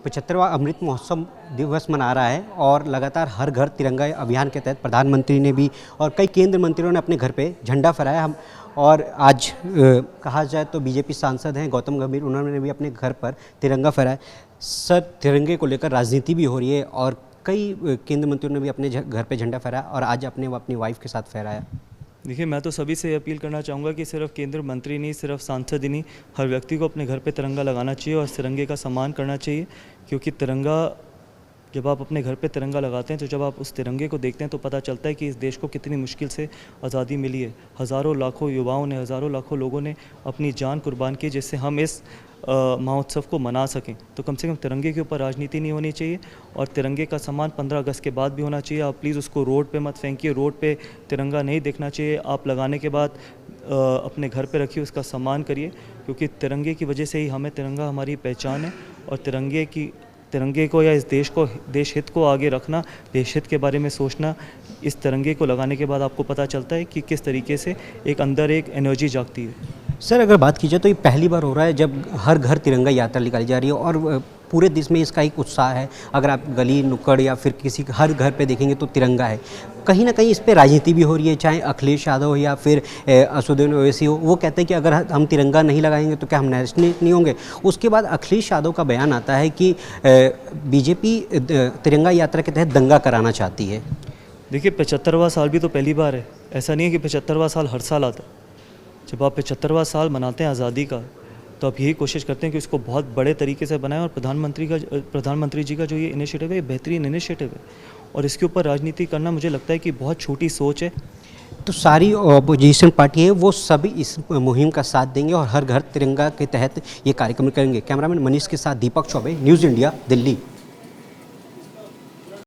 75वां अमृत महोत्सव दिवस मना रहा है और लगातार हर घर तिरंगा अभियान के तहत प्रधानमंत्री ने भी और कई केंद्रीय मंत्रियों ने अपने घर पे झंडा फहराया। हम और आज कहा जाए तो बीजेपी सांसद हैं गौतम गंभीर, उन्होंने भी अपने घर पर तिरंगा फहराया। सर, तिरंगे को लेकर राजनीति भी हो रही है और कई केंद्रीय मंत्रियों ने भी अपने घर पे झंडा फहराया और आज अपनी वाइफ के साथ फहराया। देखिए, मैं तो सभी से अपील करना चाहूँगा कि सिर्फ केंद्रीय मंत्री नहीं, सिर्फ सांसद ही नहीं, हर व्यक्ति को अपने घर पे तिरंगा लगाना चाहिए और तिरंगे का सम्मान करना चाहिए। क्योंकि तिरंगा, जब आप अपने घर पे तिरंगा लगाते हैं तो जब आप उस तिरंगे को देखते हैं तो पता चलता है कि इस देश को कितनी मुश्किल से आज़ादी मिली है। हज़ारों लाखों युवाओं ने, हज़ारों लाखों लोगों ने अपनी जान कुर्बान की जिससे हम इस महोत्सव को मना सकें। तो कम से कम तिरंगे के ऊपर राजनीति नहीं होनी चाहिए और तिरंगे का सम्मान 15 अगस्त के बाद भी होना चाहिए। आप प्लीज़ उसको रोड पे मत फेंकिए, रोड पे तिरंगा नहीं देखना चाहिए। आप लगाने के बाद अपने घर पे रखिए, उसका सम्मान करिए, क्योंकि तिरंगे की वजह से ही हमें, तिरंगा हमारी पहचान है। और तिरंगे को या इस देश को, देश हित को आगे रखना, देश हित के बारे में सोचना, इस तिरंगे को लगाने के बाद आपको पता चलता है कि किस तरीके से एक अंदर एक एनर्जी जागती है। सर, अगर बात की जाए तो ये पहली बार हो रहा है जब हर घर तिरंगा यात्रा निकाली जा रही है और पूरे देश में इसका एक उत्साह है। अगर आप गली नुक्कड़ या फिर किसी हर घर पे देखेंगे तो तिरंगा है। कहीं ना कहीं इस पे राजनीति भी हो रही है, चाहे अखिलेश यादव हो या फिर असदुद्दीन ओवैसी हो। वो कहते हैं कि अगर हम तिरंगा नहीं लगाएंगे तो क्या हम नेशनल नहीं होंगे। उसके बाद अखिलेश यादव का बयान आता है कि बीजेपी तिरंगा यात्रा के तहत दंगा कराना चाहती है। देखिए, 75वां साल भी तो पहली बार है। ऐसा नहीं है कि 75वां साल हर साल आता है। जब आप 75वां साल मनाते हैं आज़ादी का, तो आप यही कोशिश करते हैं कि इसको बहुत बड़े तरीके से बनाएं। और प्रधानमंत्री जी का जो ये इनिशिएटिव है, ये बेहतरीन इनिशिएटिव है और इसके ऊपर राजनीति करना मुझे लगता है कि बहुत छोटी सोच है। तो सारी अपोजिशन पार्टी है वो सभी इस मुहिम का साथ देंगे और हर घर तिरंगा के तहत ये कार्यक्रम करेंगे। कैमरामैन मनीष के साथ दीपक चौबे, न्यूज़ इंडिया, दिल्ली।